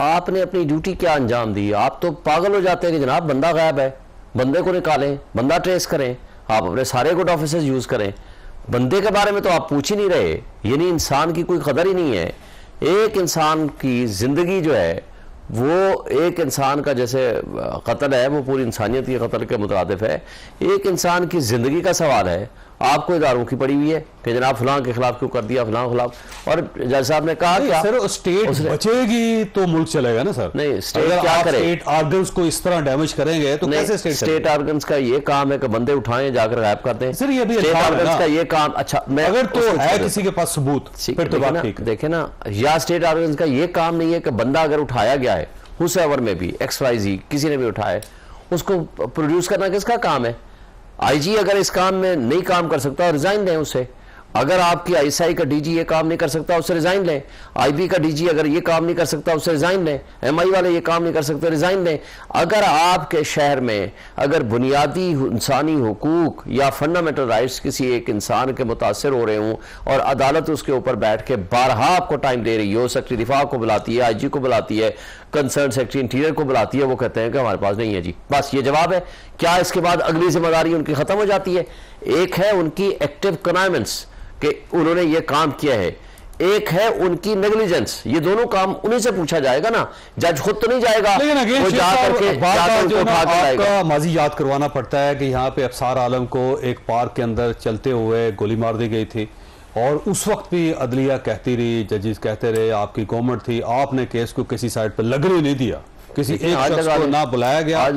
आपने अपनी ड्यूटी क्या अंजाम दी? आप तो पागल हो जाते हैं कि जनाब बंदा गायब है, बंदे को निकालें, बंदा ट्रेस करें, आप अपने सारे गुड ऑफिसर्स यूज करें, बंदे के बारे में तो आप पूछ ही नहीं रहे। यानी इंसान की कोई कदर ही नहीं है। एक इंसान की जिंदगी जो है वो एक इंसान का जैसे कत्ल है वो पूरी इंसानियत के कत्ल के मुताबिक है। एक इंसान की जिंदगी का सवाल है। आपको इदारों की पड़ी हुई है कि जनाब फलां के खिलाफ क्यों कर दिया, फलां के खिलाफ। और जज साहब ने कहा क्या सर स्टेट बचेगी तो मुल्क चलेगा ना सर? नहीं, स्टेट अगर क्या आप करे? स्टेट ऑर्गन्स को इस तरह डैमेज करेंगे तो कैसे स्टेट ऑर्गन्स का ये काम है कि बंदे उठाएं जाकर गायब कर दें। सर ये भी स्टेट अल्फाज है ऑर्गन्स ना। का ये काम, अच्छा मैं अगर तो उसको है छोड़ किसी के पास सबूत फिर तो बात ठीक है। देखे ना, या स्टेट ऑर्गन्स का ये काम नहीं है कि बंदा अगर उठाया गया है हुसैवर में भी XYZ किसी ने भी उठाया, उसको प्रोड्यूस करना किसका काम है? IG अगर इस काम में नहीं काम कर सकता रिजाइन दें उससे। अगर आपकी ISI का DG ये काम नहीं कर सकता उससे रिजाइन लें। IB का DG अगर ये काम नहीं कर सकता उससे रिजाइन लें। MI वाले ये काम नहीं कर सकते रिजाइन लें। अगर आपके शहर में अगर बुनियादी इंसानी हुकूक या फंडामेंटल राइट्स किसी एक इंसान के मुतासर हो रहे हों और अदालत उसके ऊपर बैठ के बारहा आपको टाइम दे रही हो, सेक्रेटरी दिफा को बुलाती है, IG को बुलाती है, कंसर्न सेक्रेटरी इंटीरियर को बुलाती है, वो कहते हैं कि हमारे पास नहीं है जी, बस ये जवाब है क्या? इसके बाद अगली जिम्मेदारी उनकी खत्म हो जाती है। एक है उनकी एक्टिव कनाइमेंस कि उन्होंने ये काम किया है, एक है उनकी नेग्लिजेंस। ये दोनों काम उन्हीं से पूछा जाएगा ना, जज खुद तो नहीं जाएगा। लेकिन वो जा करके आपका माजी याद करवाना पड़ता है कि यहाँ पे अफसार आलम को एक पार्क के अंदर चलते हुए गोली मार दी गई थी और उस वक्त भी अदलिया कहती रही, जजेस कहते रहे आपकी गवर्नमेंट थी, आपने केस को किसी साइड पर लगने नहीं दिया, किसी एक शख्स को ना बुलाया गया,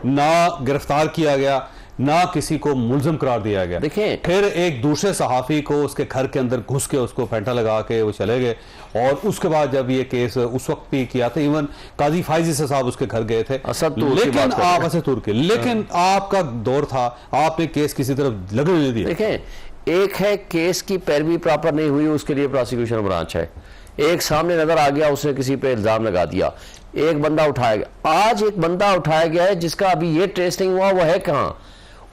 ना गिरफ्तार किया गया, ना किसी को मुलजिम करार दिया गया। देखें, फिर एक दूसरे सहाफी को उसके घर के अंदर घुस के उसको फेंटा लगा के वो चले गए और उसके बाद जब ये केस उस वक्त भी किया था, इवन काजी फाइजी से साहब उसके घर गए थे, लेकिन आप असतूर के, लेकिन आपका दौर था, आपने केस किसी तरफ लगने नहीं दिया। देखें, एक है केस की पैरवी प्रॉपर नहीं हुई, उसके लिए प्रोसिक्यूशन ब्रांच है। एक सामने नजर आ गया, उसने किसी पे इल्जाम लगा दिया, एक बंदा उठाया गया। आज एक बंदा उठाया गया है जिसका अभी ये ट्रेस नहीं हुआ, वो है कहाँ?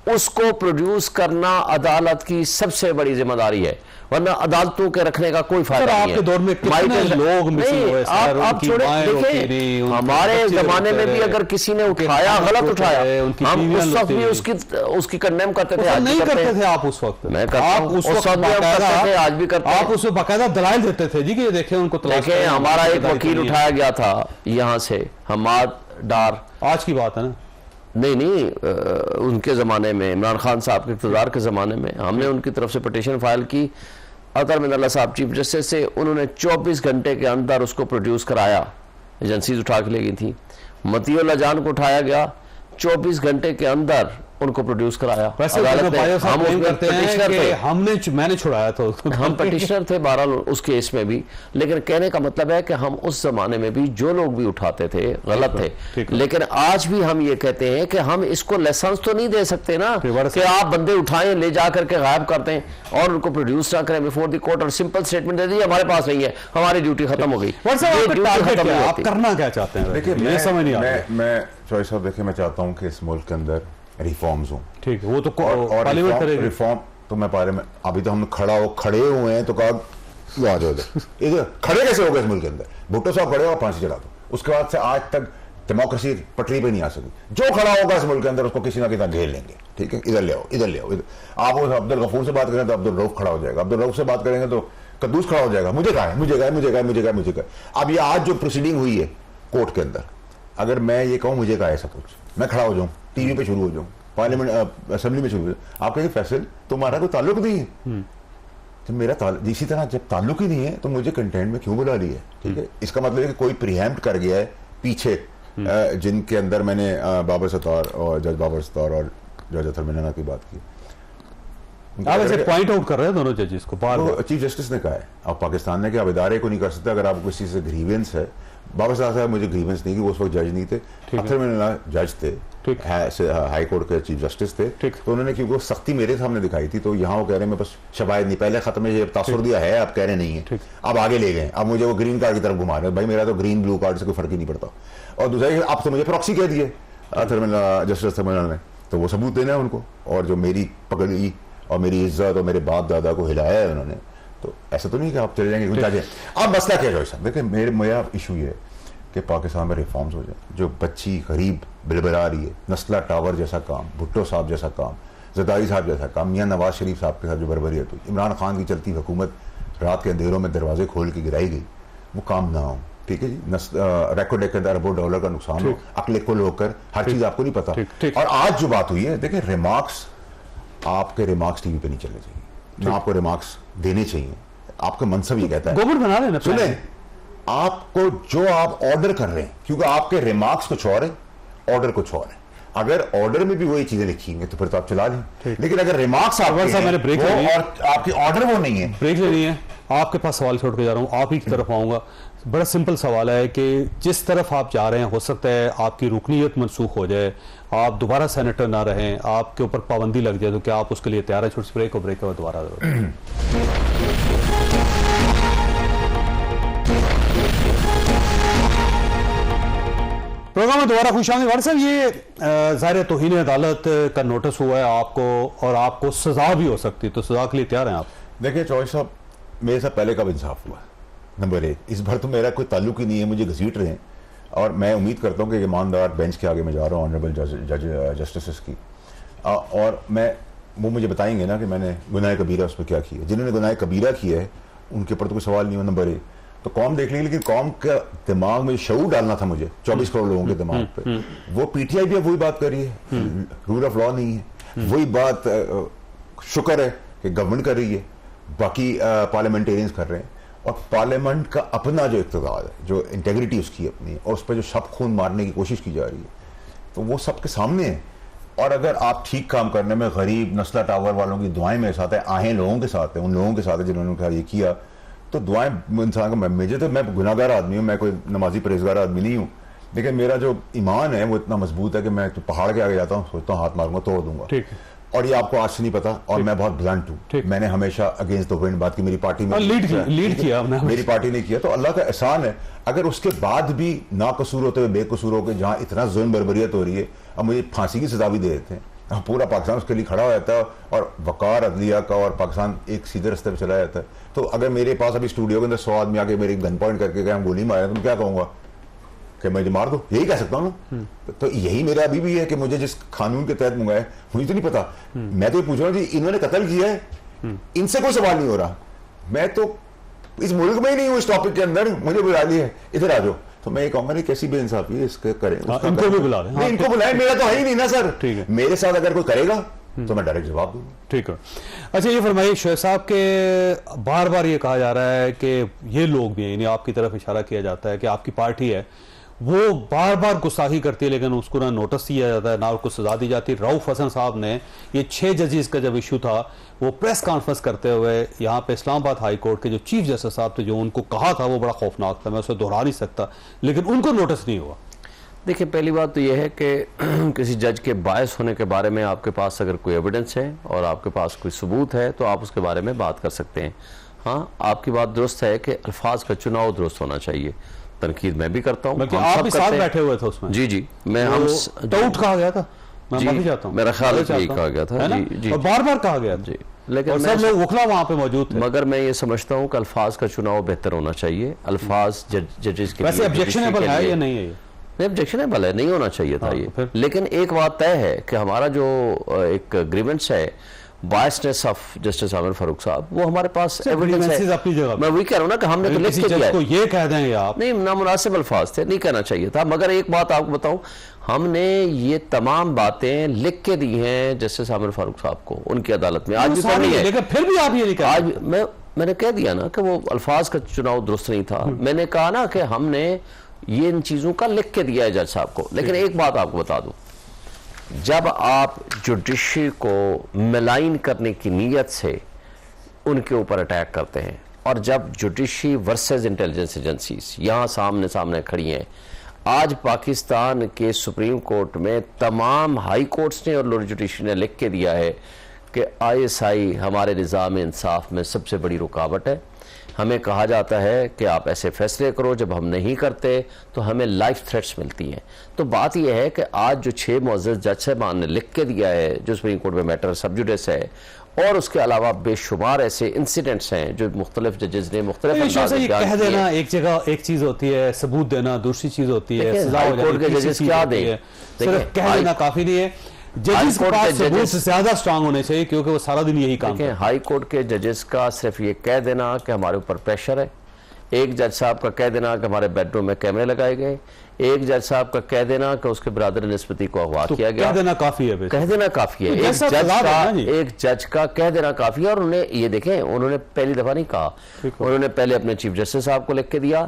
उसको प्रोड्यूस करना अदालत की सबसे बड़ी जिम्मेदारी है, वरना अदालतों के रखने का कोई फायदा नहीं है। आपके दौर में कितने लोग मिसिंग हुए सर? आप छोड़े, देखिए हमारे जमाने में भी अगर किसी ने उठाया, गलत उठाया, हम उस वक्त भी उसकी कंडेम करते थे। नहीं करते थे आप उस वक्त? मैं आप उस वक्त आज भी करते, आप उसमें बाकायदा दलाइल देते थे जी कि देखें उनको। देखें, हमारा एक वकील उठाया गया था यहाँ से, हमाद डार, आज की बात है ना? नहीं, उनके ज़माने में, इमरान खान साहब के इक़्तिदार के ज़माने में, हमने उनकी तरफ से पिटीशन फाइल की अतर मिनल्ला साहब चीफ जस्टिस से। उन्होंने 24 घंटे के अंदर उसको प्रोड्यूस कराया, एजेंसीज उठा के ले गई थी। मतीउल्लाह जान को उठाया गया, 24 घंटे के अंदर उनको प्रोड्यूस कराया। मैंने छुड़ाया था, हम पिटिशनर थे 12 उस केस में भी। लेकिन कहने का मतलब है कि हम उस जमाने में भी जो लोग भी उठाते थे गलत थे, लेकिन आज भी हम ये कहते हैं कि हम इसको लाइसेंस तो नहीं दे सकते ना कि आप बंदे उठाएं, ले जा करके गायब करते हैं और उनको प्रोड्यूस ना करें बिफोर द कोर्ट और सिंपल स्टेटमेंट दे दी हमारे पास नहीं है, हमारी ड्यूटी खत्म हो गई। आप करना क्या चाहते हैं? देखिए, मैं समझ नहीं आ रहा। मैं चॉइस साहब, देखिए मैं चाहता हूँ कि इस मुल्क के अंदर रिफॉर्म्स हों। ठीक है, वो तो पार्लियामेंट करेगी रिफॉर्म। तो मैं पार्लियामेंट, अभी तो हम खड़े हुए हैं, तो कहा इधर खड़े कैसे हो गए इस मुल्क के अंदर? भुट्टो साहब खड़े हो, फांसी चढ़ा दो। उसके बाद से आज तक डेमोक्रेसी पटरी पे नहीं आ सकी। जो खड़ा होगा इस मुल्क के अंदर उसको किसी ना किसी घेर लेंगे। ठीक है, इधर ले आओ, इधर ले आओ। आप अब्दुल गफूर से बात करें तो अब्दुल रऊफ खड़ा हो जाएगा, अब्दुल रऊफ से बात करेंगे तो कद्दूस खड़ा हो जाएगा, मुझे कहा है, मुझे कहा है, मुझे कहा है, मुझे कहा है, मुझे कहा। अब ये आज जो प्रोसीडिंग हुई है कोर्ट के अंदर, अगर मैं ये कहूँ मुझे कहा है सब कुछ, मैं खड़ा हो जाऊँ, टीवी पे शुरू हो जाऊँ, पार्लियामेंट असेंबली में शुरू हो जाऊँ, आप कहेंगे फैसल तुम्हारा कोई ताल्लुक नहीं है। तो मेरा इसी तरह जब ताल्लुक ही नहीं है तो मुझे कंटेंट में क्यों बुला लिया है? ठीक है, इसका मतलब है कि कोई प्रीएम्प्ट कर गया है पीछे, जिनके अंदर मैंने बाबर सत्तार और जज बाबर सत्तार और जज अतर मिनाना की बात की। आप ऐसे पॉइंट आउट कर रहे हैं दोनों जजेस को बार-बार। चीफ जस्टिस ने कहा है, अब पाकिस्तान ने कि आप इदारे को नहीं कर सकते अगर आपको किसी से ग्रीवेंस है। बाबर साहब मुझे ग्रीवेंस नहीं की, वो उस वक्त जज नहीं थे, अतर मिनाना जज थे, हाई कोर्ट के चीफ जस्टिस थे। तो उन्होंने क्योंकि सख्ती मेरे सामने दिखाई थी, तो यहाँ वो कह रहे हैं मैं बस शबायद नहीं, पहले खत्म है, तासुर दिया है, आप कह रहे नहीं है, अब आगे ले गए, अब मुझे वो ग्रीन कार्ड की तरफ घुमा रहे हैं। भाई मेरा तो ग्रीन ब्लू कार्ड से कोई फर्क ही नहीं पड़ता। और दूसरा आप तो मुझे प्रॉक्सी कह दिए जस्टिस अतर मिनाना ने, तो वो सबूत देना है उनको। और जो मेरी पकड़ी और मेरी इज्जत और मेरे बाप दादा को हिलाया है उन्होंने, तो ऐसा तो नहीं कि आप चले जाएंगे। अब मसला क्या है साहब, देखिए मेरा इशू ये है कि पाकिस्तान में रिफॉर्म्स हो जाए। जो बच्ची गरीब बिलबिला रही है, नस्ला टावर जैसा काम, भुट्टो साहब जैसा काम, जरदारी साहब जैसा काम, मियाँ नवाज शरीफ साहब के साथ जो बरबरीत हुई, इमरान खान की चलती हुकूमत रात के अंधेरों में दरवाजे खोल के गिराई गई, वो काम ना हो। ठीक है जी, रिकॉर्ड के अरबों डॉलर का नुकसान हो, अकले कुल होकर हर चीज आपको नहीं पता। और आज जो बात हुई है, देखिए रिमार्क्स, आपके रिमार्क्स टीवी पे नहीं चलने चाहिए, ना आपको रिमार्क्स देने चाहिए। आपका मनसब ये कहता है गवर्नमेंट बना लेना। सुने, आपको जो आप ऑर्डर कर रहे हैं, क्योंकि आपके रिमार्क्स कुछ और है, ऑर्डर कुछ और है। अगर ऑर्डर में भी वही चीजें लिखी हैं तो फिर तो आप चला लें, लेकिन अगर रिमार्क्स मैंने ब्रेक और आपकी ऑर्डर वो नहीं है, ब्रेक लेनी है। आपके पास सवाल छोड़ के जा रहा हूँ, आप ही की तरफ आऊंगा। बड़ा सिंपल सवाल है कि जिस तरफ आप जा रहे हैं, हो सकता है आपकी रुकनीयत मनसूख हो जाए, आप दोबारा सेनेटर ना रहें, आपके ऊपर पाबंदी लग जाए, तो क्या आप उसके लिए तैयार है? छोटी सी ब्रेक और ब्रेक के बाद दोबारा प्रोग्राम में दोबारा खुश आएंगे। वाले साहब, ये ज़ाहिर तौहीन अदालत का नोटिस हुआ है आपको, और आपको सजा भी हो सकती है, तो सजा के लिए तैयार हैं आप? देखिए चौधरी साहब, मेरे साथ पहले कब इंसाफ हुआ? नंबर एक, इस बार तो मेरा कोई ताल्लुक ही नहीं है, मुझे घसीट रहे हैं, और मैं उम्मीद करता हूँ कि ईमानदार बेंच के आगे मैं जा रहा हूँ, ऑनरेबल जस्टिस की, और वो मुझे बताएंगे ना कि मैंने गुनाह कबीरा उस पर क्या किया। जिन्होंने गुनाह कबीरा किया है उनके ऊपर तो कोई सवाल नहीं हो, नंबर एक। तो कौम देख लेंगे, लेकिन कौम का दिमाग में शऊर डालना था मुझे 24 करोड़ लोगों के दिमाग पे। वो पीटीआई भी अब वही बात कर रही है, रूल ऑफ लॉ नहीं है, वही बात शुक्र है कि गवर्नमेंट कर रही है, बाकी पार्लियामेंटेरियंस कर रहे हैं, और पार्लियामेंट का अपना जो इक़्तिदार है, जो इंटेग्रिटी उसकी अपनी है, और उस पर जो शब खून मारने की कोशिश की जा रही है, तो वो सबके सामने है। और अगर आप ठीक काम करने में गरीब नस्ला टावर वालों की दुआएं मेरे साथ है, आहें लोगों के साथ है, उन लोगों के साथ है जिन्होंने ये किया, तो दुआएं इंसान को, मुझे तो, मैं गुनाहगार आदमी हूँ, मैं कोई नमाजी परहेजगार आदमी नहीं हूँ, लेकिन मेरा जो ईमान है वो इतना मजबूत है कि मैं तो पहाड़ के आगे जाता हूँ, सोचता हूँ हाथ मारूंगा तोड़ दूंगा। ठीक है। और ये आपको आज से नहीं पता, और मैं बहुत ब्लंट हूँ, मैंने हमेशा अगेंस्ट द विंड बात की, मेरी पार्टी में लीड किया आपने, मेरी पार्टी ने किया, तो अल्लाह का एहसान है। अगर उसके बाद भी नाकसूर होते हुए बेकसूर होकर जहाँ इतना जुल्म बर्बरियत हो रही है, अब मुझे फांसी की सजा भी दे देते हैं, पूरा पाकिस्तान उसके लिए खड़ा हो जाता है, और वकार अदलिया का, और पाकिस्तान एक सीधे रास्ते पे चला जाता है। तो अगर मेरे पास अभी स्टूडियो के अंदर 100 आदमी आके मेरी गन पॉइंट करके हम गोली मारे, तो मैं क्या कहूँगा कि मुझे मार दो, यही कह सकता हूँ ना। तो यही मेरा अभी भी है कि मुझे जिस कानून के तहत मंगाया, मुझे तो नहीं पता, मैं तो ये पूछ रहा हूँ कि इन्होंने कत्ल किया है, इनसे कोई सवाल नहीं हो रहा, मैं तो इस मुल्क में ही नहीं हूँ, इस टॉपिक के अंदर मुझे बुला लिया है, इधर आ जाओ। तो मैं ये कहूंगा नहीं, कैसी बेइंसाफी है, इसके करें, इनको भी बुला दें। इनको बुलाएं, मेरा तो है ही नहीं ना सर। ठीक है, मेरे साथ अगर कोई करेगा तो मैं डायरेक्ट जवाब दूंगा। ठीक है। अच्छा, ये फरमाइए शोएब साहब के, बार बार ये कहा जा रहा है कि ये लोग भी हैं, यानी आपकी तरफ इशारा किया जाता है कि आपकी पार्टी है वो बार बार गुस्ताखी करती है, लेकिन उसको ना नोटिस दिया जाता है, ना उसको सजा दी जाती। रऊफ हसन साहब ने ये 6 जजेस का जब इशू था, वो प्रेस कॉन्फ्रेंस करते हुए यहाँ पे इस्लामाबाद हाई कोर्ट के जो चीफ जस्टिस साहब थे, जो उनको कहा था वो बड़ा खौफनाक था, मैं उसे दोहरा नहीं सकता, लेकिन उनको नोटिस नहीं हुआ। देखिए, पहली बात तो यह है कि किसी जज के बायस होने के बारे में आपके पास अगर कोई एविडेंस है और आपके पास कोई सबूत है तो आप उसके बारे में बात कर सकते हैं। हाँ, आपकी बात दुरुस्त है कि अल्फाज का चुनाव दुरुस्त होना चाहिए, तनकीद मैं भी करता हूँ। आप भी साथ बैठे हुए थे उसमें? जी जी, मैं हम डाउट कहा गया था, मैं माफी चाहता हूँ, मेरा ख्याल है यही कहा गया था जी जी, और बार बार कहा गया जी, लेकिन सब लोग वकला वहां पे मौजूद थे। मगर मैं ये समझता हूँ कि अल्फाज का चुनाव बेहतर होना चाहिए। अल्फाज जजेस के वैसे ऑब्जेक्शनेबल है या नहीं है? ये ऑब्जेक्शनेबल है, नहीं होना चाहिए था ये। लेकिन एक बात तय है कि हमारा जो एक ग्रीवेंस है, biasness of justice Aamir Farooq साहब, वो हमारे पास एविडेंस है अपनी जगह। मैं वही कह रहा हूँ ना कि हमने तो लिख के दिया है, ये कह देंगे आप नहीं, नामुनासिब अल्फाज थे, नहीं कहना चाहिए था। मगर एक बात आपको बताऊं, हमने ये तमाम बातें लिख के दी हैं जस्टिस आमिर फारूक साहब को उनकी अदालत में। आज भी तो नहीं है, लेकिन फिर भी आप ये नहीं आज मैंने कह दिया ना कि वो अल्फाज का चुनाव दुरुस्त नहीं था। मैंने कहा ना कि हमने ये इन चीजों का लिख के दिया है जज साहब को। लेकिन एक बात आपको बता दूं, जब आप जुडिशरी को मिलाइन करने की नीयत से उनके ऊपर अटैक करते हैं, और जब जुडिशरी वर्सेस इंटेलिजेंस एजेंसीज यहाँ सामने सामने खड़ी हैं, आज पाकिस्तान के सुप्रीम कोर्ट में तमाम हाई कोर्ट्स ने और लोअर जुडिशरी ने लिख के दिया है कि ISI हमारे निज़ाम इंसाफ में सबसे बड़ी रुकावट है। हमें कहा जाता है कि आप ऐसे फैसले करो, जब हम नहीं करते तो हमें लाइफ थ्रेट्स मिलती हैं। तो बात यह है कि आज जो 6 मुअज़्ज़ज़ जज साहबान ने लिख के दिया है जो सुप्रीम कोर्ट में मैटर सब जुडिस है, और उसके अलावा बेशुमार ऐसे इंसिडेंट्स हैं जो मुख्तलिफ जजेस ने मुख्तलिफ अंदाज़ में कह देना एक जगह एक चीज होती है, सबूत देना दूसरी चीज होती है, सजा हो हाई कोर्ट के जाती है, जजेस तीसरी क्या चीज होती दें? है। सिर्फ कह देना काफी नहीं है, जजेस के पास सबूत ज्यादा स्ट्रांग होने चाहिए क्योंकि वो सारा दिन यही काम करते हैं। हाई कोर्ट के जजेस का सिर्फ ये कह देना कि हमारे ऊपर प्रेशर है, एक जज साहब का कह देना कि हमारे बेडरूम में कैमरे लगाए गए, एक जज साहब का कह देना कि उसके ब्रदर निस्बती को अगवा किया गया, कह देना काफी है, कह देना काफी है। एक जज का कह देना काफी है। और उन्हें ये देखें, उन्होंने पहली दफा नहीं कहा, उन्होंने पहले अपने चीफ जस्टिस साहब को लिख के दिया,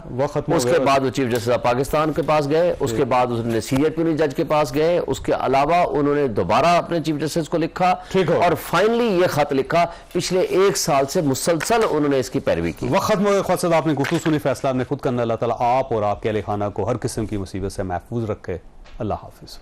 उसके बाद वो चीफ जस्टिस पाकिस्तान के पास गए, उसके बाद उन्होंने सीनियर प्यूनी जज के पास गए, उसके अलावा उन्होंने दोबारा अपने चीफ जस्टिस को लिखा और फाइनली ये खत लिखा। पिछले 1 साल से मुसलसल उन्होंने इसकी पैरवी की। वक्त में आपने गुफ्तगू सुनी, फैसला आपने खुद करना। अल्लाह ताला आप और आपके अहले खाना को हर किस्म की मुसीबत से महफूज रखे। अल्लाह हाफिज।